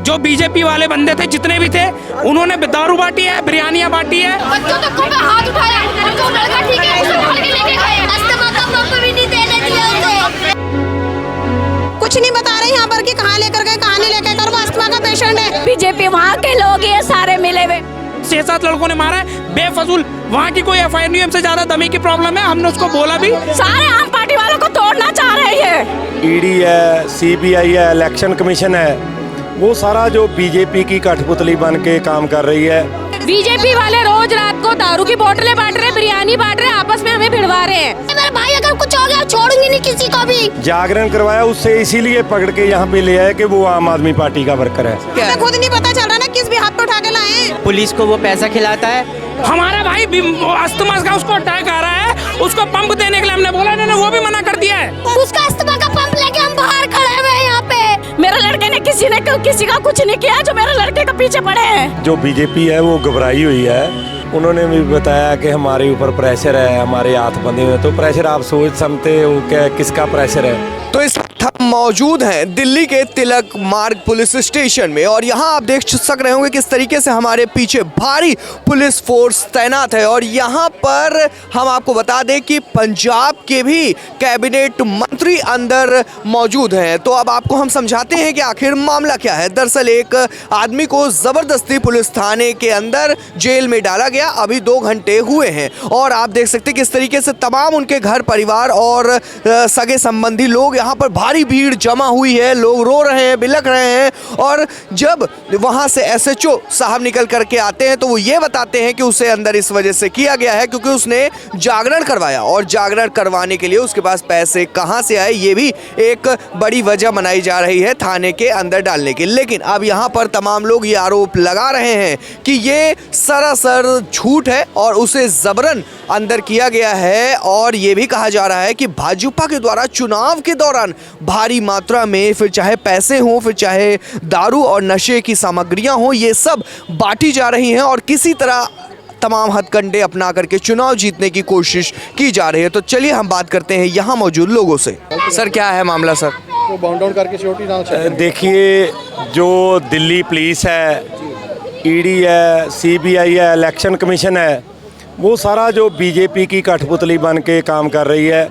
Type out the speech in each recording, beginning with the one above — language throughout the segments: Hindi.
जो बीजेपी वाले बंदे थे जितने भी थे उन्होंने दारू बांटी है, बिरयानियां बांटी है। बच्चों तक को हाथ उठाया, जो लड़का ठीक है उसे पकड़ के लेके गए, अस्थमा का पंप भी नहीं देने दिया उसे। कुछ नहीं बता रहे यहाँ पर कि कहाँ लेकर गए, कहाँ नहीं लेकर गए, वो अस्थमा का पेशेंट है। बीजेपी वहाँ के लोग ये सारे मिले हुए 6-7 लड़कों ने मारा है बेफजूल। वहाँ की कोई FIR नहीं, हमसे ज्यादा दमे की प्रॉब्लम है, हमने उसको बोला भी। सारे आम पार्टी वालों को तोड़ना चाह रहे हैं। ईडी है, CBI है, इलेक्शन कमीशन है, वो सारा जो बीजेपी की कठपुतली बन के काम कर रही है। बीजेपी वाले रोज रात को दारू की बोतलें बांट रहे, बिरयानी बांट रहे, आपस में हमें भिड़वा रहे हैं। मेरे भाई अगर कुछ हो गया छोड़ूंगी नहीं किसी को भी। जागरण करवाया उससे इसीलिए पकड़ के यहाँ पे ले आए कि वो आम आदमी पार्टी का वर्कर है। हमें खुद नहीं पता चल रहा ना किस बिहाफ पे उठा के लाए। पुलिस को वो पैसा खिलाता है। हमारा भाई अस्थमा का उसको अटैक आ रहा है, उसको पंप देने के लिए हमने बोला, इन्होंने वो भी मना कर दिया है। उसका अस्थमा का पंप लेके हम बाहर खड़े हुए हैं यहाँ पे। मेरे लड़के ने किसी का कुछ नहीं किया, जो मेरे लड़के के पीछे पड़े हैं। जो बीजेपी है वो घबराई हुई है। उन्होंने भी बताया कि हमारे ऊपर प्रेशर है, हमारे हाथ बंधे हुए। तो प्रेशर आप सोच समझते हो क्या, किसका प्रेशर है? तो इस वक्त हम मौजूद हैं दिल्ली के तिलक मार्ग पुलिस स्टेशन में और यहाँ आप देख सक रहे होंगे किस तरीके से हमारे पीछे भारी पुलिस फोर्स तैनात है। और यहाँ पर हम आपको बता दें कि पंजाब के भी कैबिनेट मंत्री अंदर मौजूद हैं। तो अब आपको हम समझाते हैं कि आखिर मामला क्या है। दरअसल एक आदमी को ज़बरदस्ती पुलिस थाने के अंदर जेल में डाला गया, अभी 2 घंटे हुए हैं। और आप देख सकते हैं किस तरीके से तमाम उनके घर परिवार और सगे संबंधी लोग यहाँ पर भारी भीड़ जमा हुई है। लोग रो रहे हैं, बिलख रहे हैं। और जब वहाँ से SHO साहब निकल करके आते हैं तो वो ये बताते हैं कि उसे अंदर इस वजह से किया गया है क्योंकि उसने जागरण करवाया, और जागरण करवाने के लिए उसके पास पैसे कहाँ से आए ये भी एक बड़ी वजह बनाई जा रही है थाने के अंदर डालने की। लेकिन अब यहाँ पर तमाम लोग ये आरोप लगा रहे हैं कि ये सरासर झूठ है और उसे जबरन अंदर किया गया है। और ये भी कहा जा रहा है कि भाजपा के द्वारा चुनाव के दौरान भारी मात्रा में फिर चाहे पैसे हों, फिर चाहे दारू और नशे की सामग्रियां हों, ये सब बांटी जा रही हैं और किसी तरह तमाम हथकंडे अपना करके चुनाव जीतने की कोशिश की जा रही है। तो चलिए हम बात करते हैं यहाँ मौजूद लोगों से। सर क्या है मामला सर? तो बाउंड डाउन करके सिक्योरिटी डाल। देखिए, जो दिल्ली पुलिस है, ईडी है, CBI है, इलेक्शन कमीशन है, वो सारा जो बीजेपी की कठपुतली बन के काम कर रही है।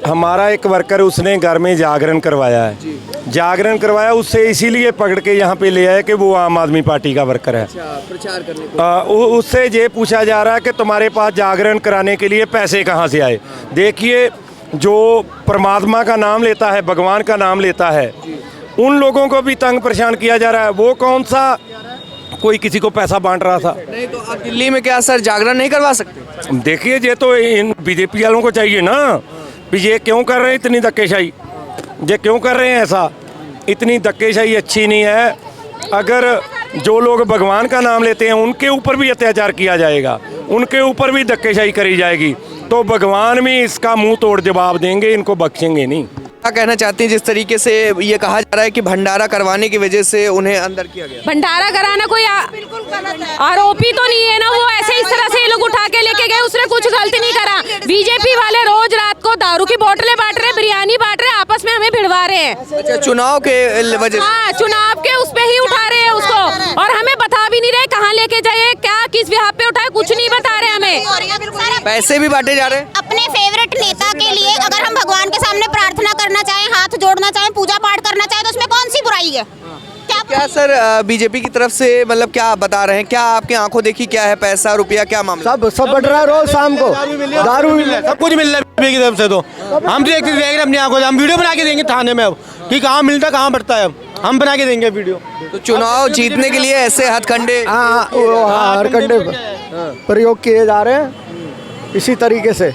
हमारा एक वर्कर उसने घर में जागरण करवाया है, जागरण करवाया उससे इसीलिए पकड़ के यहाँ पे ले आए कि वो आम आदमी पार्टी का वर्कर है। प्रचार करने को उससे ये पूछा जा रहा है कि तुम्हारे पास जागरण कराने के लिए पैसे कहाँ से आए। देखिए, जो परमात्मा का नाम लेता है, भगवान का नाम लेता है, उन लोगों को भी तंग परेशान किया जा रहा है। वो कौन सा कोई किसी को पैसा बांट रहा था? नहीं तो आप दिल्ली में क्या सर जागरण नहीं करवा सकते? देखिए, ये तो इन बीजेपी वालों को चाहिए ना, ये क्यों कर रहे हैं इतनी धक्केशाही, ये क्यों कर रहे हैं ऐसा? इतनी धक्केशाही अच्छी नहीं है। अगर जो लोग भगवान का नाम लेते हैं उनके ऊपर भी अत्याचार किया जाएगा, उनके ऊपर भी धक्केशाही करी जाएगी, तो भगवान भी इसका मुंह तोड़ जवाब देंगे, इनको बख्शेंगे नहीं। क्या कहना चाहती हैं जिस तरीके से ये कहा जा रहा है कि भंडारा करवाने की वजह से उन्हें अंदर किया गया? भंडारा कराना कोई आरोपी तो नहीं है ना, वो ऐसे इस तरह से ये लोग उठा के लेके गए, उसने कुछ गलती नहीं करा। बीजेपी वाले रोज रात को दारू की बोतलें बांट रहे, बिरयानी बांट रहे, आपस में हमें भिड़वा रहे हैं। अच्छा, चुनाव के वजह से? हाँ, चुनाव के उस पे ही उठा रहे हैं उसको, और हमें बता भी नहीं रहे कहाँ लेके जाए, क्या किस बिहाफ पे उठाए, कुछ नहीं बता रहे हमें। पैसे भी बांटे जा रहे हैं अपने फेवरेट नेता के लिए। अगर हम भगवान के सामने प्रार्थना करना चाहें, हाथ जोड़ना चाहें, पूजा पाठ करना चाहें, तो उसमें कौन सी बुराई है? क्या सर बीजेपी की तरफ से मतलब क्या बता रहे हैं? क्या आपके आंखों देखी क्या है? पैसा रुपया क्या मामला? सब बढ़ रहा है। रोज शाम को दारू मिल रहा है, सब कुछ मिल रहा है बीजेपी की तरफ से। तो हम देख रहे हैं अपनी आंखों से, हम वीडियो बना के देंगे थाने में अब कि कहाँ मिलता कहाँ बढ़ता है, अब हम बना के देंगे वीडियो। तो चुनाव जीतने के लिए ऐसे हथकंडे हथकंडे प्रयोग किए जा रहे हैं इसी तरीके से।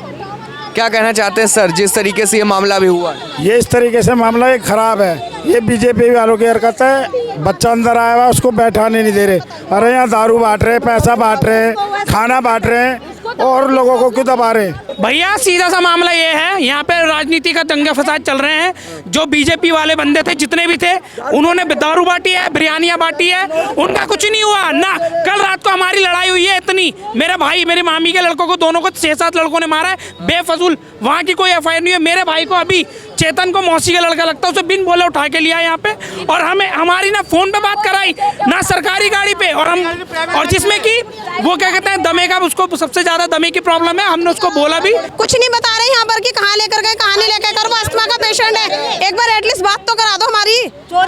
क्या कहना चाहते हैं सर जिस तरीके से ये मामला भी हुआ है? ये इस तरीके से मामला एक खराब है, ये बीजेपी वालों की हरकत है। बच्चा अंदर आया हुआ उसको बैठाने नहीं दे रहे, अरे यहाँ दारू बांट रहे, पैसा बांट रहे, खाना बांट रहे हैं और लोगों को क्यों दबा रहे हैं? भैया सीधा सा मामला ये है, यहाँ पे राजनीति का दंगे फसाद चल रहे हैं। जो बीजेपी वाले बंदे थे जितने भी थे, उन्होंने दारू बांटी है, बिरयानियां बांटी है, उनका कुछ नहीं हुआ ना। कल रात को हमारी लड़ाई हुई है इतनी, मेरे भाई मेरी मामी के लड़कों को दोनों को 6-7 लड़कों ने मारा है बेफजूल, वहाँ की कोई FIR नहीं है। मेरे भाई को अभी चेतन को मौसी का लड़का लगता है, उसे बिन बोले उठा के लिया यहाँ पे, और हमें हमारी ना फोन पे बात कराई ना सरकारी गाड़ी पे, और जिसमें कि वो क्या कहते हैं दमे का, उसको सबसे ज्यादा दमे की प्रॉब्लम है। हमने उसको बोला भी, कुछ नहीं बता रहे यहाँ पर कि कहाँ लेकर गए, कहाँ नहीं लेकर गए। वो अस्थमा का पेशेंट है, एक बार एटलीस्ट बात तो करा दो हमारी।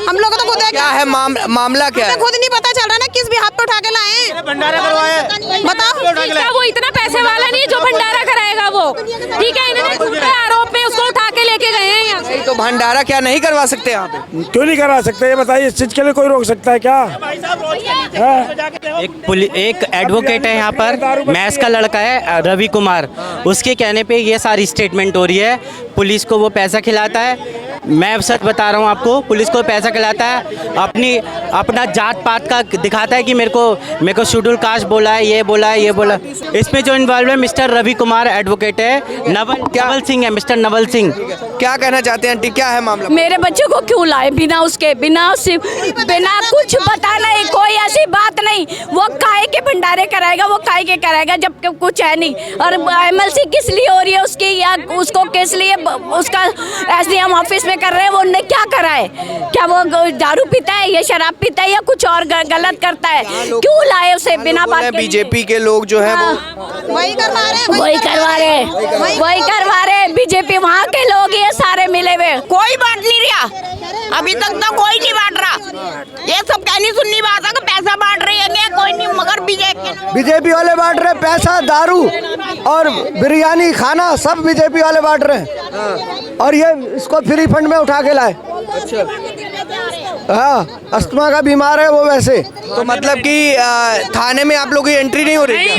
हम लोग तो खुद क्या है मामला क्या है? खुद नहीं पता चल रहा ना किस भी हाथ पे उठा के लाए। भंडारा करवाया, बताओ। वो इतना पैसे वाला नहीं जो भंडारा कराएगा वो, ठीक है। इन्होंने झूठे आरोप में उसको उठा के लेके गए हैं यहाँ से। तो भंडारा क्या नहीं करवा सकते यहाँ पे? क्यों नहीं करा सकते ये बताइए, इस चीज के लिए कोई रोक सकता है क्या? एक एडवोकेट है यहाँ पर, मैस का लड़का है रवि कुमार, उसके कहने पे ये सारी स्टेटमेंट हो रही है। पुलिस को वो पैसा खिलाता है, मैं सच बता रहा हूँ आपको, पुलिस को पैसा खिलाता है, अपना जात पात का दिखाता है कि मेरे को शेड्यूल कास्ट बोला है, ये बोला है, ये बोला। इसमें जो इन्वॉल्व है मिस्टर रवि कुमार एडवोकेट है, नवल सिंह है, मिस्टर नवल सिंह। क्या कहना चाहते हैं आंटी, क्या है मामला? मेरे बच्चे को क्यों लाए बिना उसके, बिना कुछ बता नहीं, कोई ऐसी बात नहीं। वो काहे के भंडारे कराएगा, वो काहे के कराएगा जब कुछ है नहीं। और MLC किस लिए हो रही है उसकी, या उसको किस लिए उसका SDM ऑफिस में कर रहे हैं, वो उनने क्या करा है? क्या वो दारू पीता है या शराब पीता है या कुछ और गलत करता है? क्यों लाए उसे बिना बात के? बीजेपी के लोग जो है वो वही करवा रहे, वही करवा रहे बीजेपी, वहाँ के लोग ये सारे मिले हुए। कोई बांट नहीं रहा, अभी तक तो कोई नहीं बांट रहा। ये सब कहनी सुननी बात है कि पैसा बांट रही है, कोई नहीं, मगर बीजेपी वाले बांट रहे पैसा, दारू और बिरयानी खाना सब बीजेपी वाले बांट रहे हैं, और ये इसको फ्री फंड में उठा के लाए। हाँ, अस्थमा का बीमार है वो वैसे। तो मतलब कि थाने में आप लोगों की एंट्री नहीं हो रही क्या?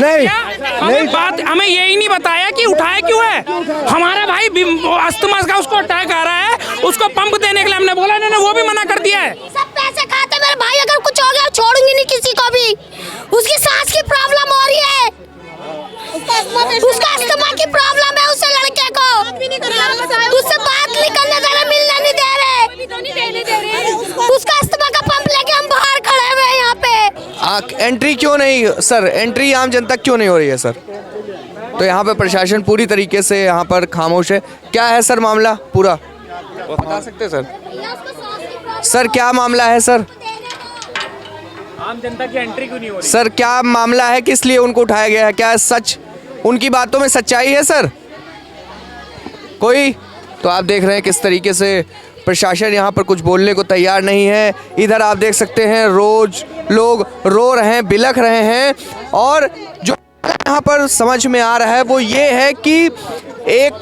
नहीं, हमें यही नहीं बताया कि उठाया क्यों है। हमारा भाई अस्थमा का उसको अटैक आ रहा है, उसको पंप देने के लिए हमने बोला, इन्होंने वो भी मना कर दिया है। सब पैसे खाते मेरे भाई, अगर कुछ हो गया छोड़ूंगी नहीं किसी को भी। उसकी सांस की प्रॉब्लम हो रही है, उसका अस्थमा की प्रॉब्लम है, उसे लड़के को उससे बात नहीं करने दे रहे, मिलने नहीं दे रहे। उसका अस्थमा का पंप लेके हम बाहर खड़े हुए हैं यहाँ पे। एंट्री क्यों नहीं सर, एंट्री आम जनता क्यों नहीं हो रही है सर? तो यहाँ पे प्रशासन पूरी तरीके से यहाँ पर खामोश है। क्या है सर मामला पूरा, बता सकते हैं सर? सर क्या मामला है सर? आम जनता की एंट्री क्यों नहीं हो रही? सर क्या मामला है, किस लिए उनको उठाया गया है? क्या सच उनकी बातों में सच्चाई है सर कोई? तो आप देख रहे हैं किस तरीके से प्रशासन यहाँ पर कुछ बोलने को तैयार नहीं है। इधर आप देख सकते हैं रोज लोग रो रहे हैं, बिलख रहे हैं, और जो यहाँ पर समझ में आ रहा है वो ये है कि एक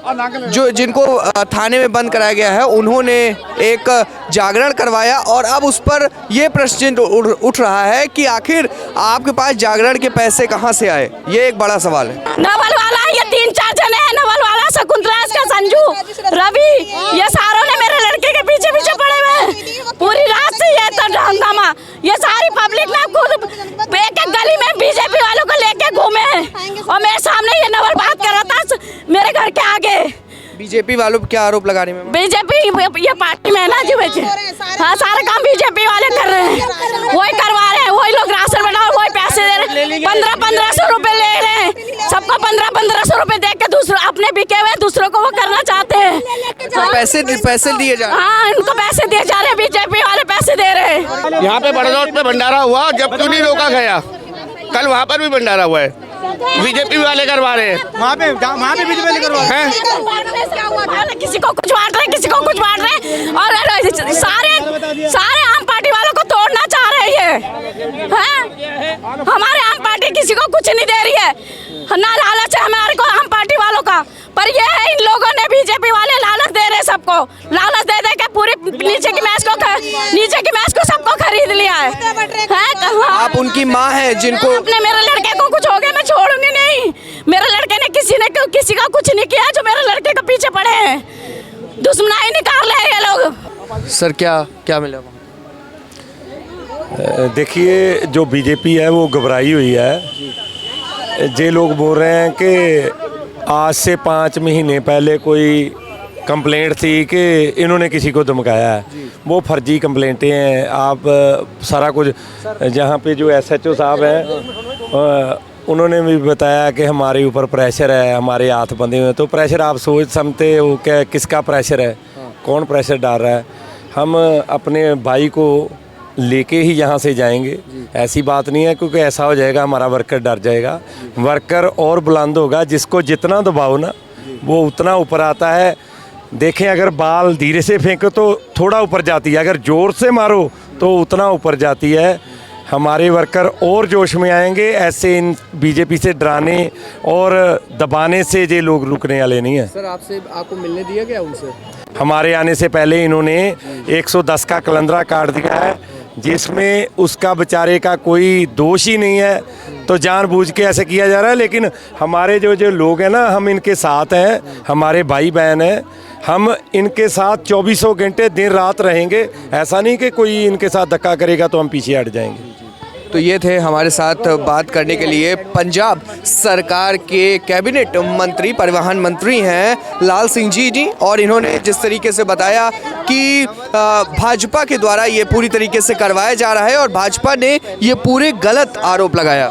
जो जिनको थाने में बंद कराया गया है उन्होंने एक जागरण करवाया, और अब उस पर ये प्रश्न उठ रहा है कि आखिर आपके पास जागरण के पैसे कहाँ से आए, ये एक बड़ा सवाल है। नवल वाला ये 3-4 जने हैं, नवल वाला, शकुंतला, इसका संजू, रवि, ये सारों ने मेरे लड़के के पीछे पीछे पड़े हुए पूरी रात से। ये तो हंगामा, ये सारी पब्लिक ने खुद एक गली में बीजेपी वालों को लेके घूमे, और मेरे सामने ये नवल बात कर रहा था मेरे घर के आगे। बीजेपी वालों पर क्या आरोप लगा रही है? बीजेपी ये पार्टी में है ना जी, हाँ, सारा काम बीजेपी वाले कर रहे हैं, वही करवा रहे हैं, वही लोग राशन बना, वही पैसे दे रहे हैं, 1500 रुपए ले रहे हैं, सबको 1500 रुपए दे के दूसरों अपने बिके हुए दूसरों को वो करना चाहते हैं। तो पैसे दिए जा रहे हैं? हाँ, इनको पैसे दिए जा रहे हैं, बीजेपी वाले पैसे दे रहे हैं। यहाँ पे बड़ौद पे भंडारा हुआ, जब क्यों नहीं रोका गया? कल वहाँ पर भी भंडारा हुआ है, बीजेपी वाले करवा रहे हैं, वहाँ पे बीजेपी वाले करवा रहे हैं। किसी को कुछ बांट रहे, किसी को कुछ बांट रहे, और सारे आम पार्टी वालों को तोड़ना चाह रहे हैं। हमारे आम पार्टी किसी को कुछ नहीं दे रही है, ना लालच है हमारे को आम पार्टी वालों का, पर ये है इन लोगों ने, बीजेपी वाले लालच दे रहे सबको, लालच दे दे के पूरी नीचे की मैच को सबको खरीद लिया है। आप उनकी माँ है जिनको अपने मेरे लड़के को कुछ हो गया मैं छोड़ूंगी नहीं। मेरे लड़के ने किसी का कुछ नहीं किया, जो मेरे लड़के के पीछे पड़े हैं, दुश्मनाई निकाल रहे हैं ये लोग। सर क्या मिला? देखिए, जो बीजेपी है वो घबराई हुई है। जे लोग बोल रहे हैं कि आज से 5 महीने पहले कोई कंप्लेंट थी कि इन्होंने किसी को धमकाया है, वो फर्जी कंप्लेंटें हैं। आप सारा कुछ जहाँ पे जो SHO साहब हैं उन्होंने भी बताया कि हमारे ऊपर प्रेशर है, हमारे हाथ बंधे हुए हैं। तो प्रेशर आप सोच समझते हो क्या, किसका प्रेशर है, कौन प्रेशर डाल रहा है? हम अपने भाई को लेके ही यहाँ से जाएंगे, ऐसी बात नहीं है, क्योंकि ऐसा हो जाएगा हमारा वर्कर डर जाएगा, वर्कर और बुलंद होगा। जिसको जितना दबाओ ना वो उतना ऊपर आता है। देखें, अगर बाल धीरे से फेंको तो थोड़ा ऊपर जाती है, अगर ज़ोर से मारो तो उतना ऊपर जाती है। हमारे वर्कर और जोश में आएंगे। ऐसे इन बीजेपी से डराने और दबाने से ये लोग रुकने वाले नहीं हैं। सर आपको मिलने दिया गया उनसे? हमारे आने से पहले इन्होंने 110 का कलंदरा काट दिया है, जिसमें उसका बेचारे का कोई दोष ही नहीं है। तो जानबूझ के ऐसे किया जा रहा है। लेकिन हमारे जो लोग हैं ना, हम इनके साथ हैं, हमारे भाई बहन हैं, हम इनके साथ 24 घंटे दिन रात रहेंगे। ऐसा नहीं कि कोई इनके साथ धक्का करेगा तो हम पीछे हट जाएंगे। तो ये थे हमारे साथ बात करने के लिए पंजाब सरकार के कैबिनेट मंत्री, परिवहन मंत्री हैं लाल सिंह जी, और इन्होंने जिस तरीके से बताया कि भाजपा के द्वारा ये पूरी तरीके से करवाया जा रहा है और भाजपा ने ये पूरे गलत आरोप लगाया।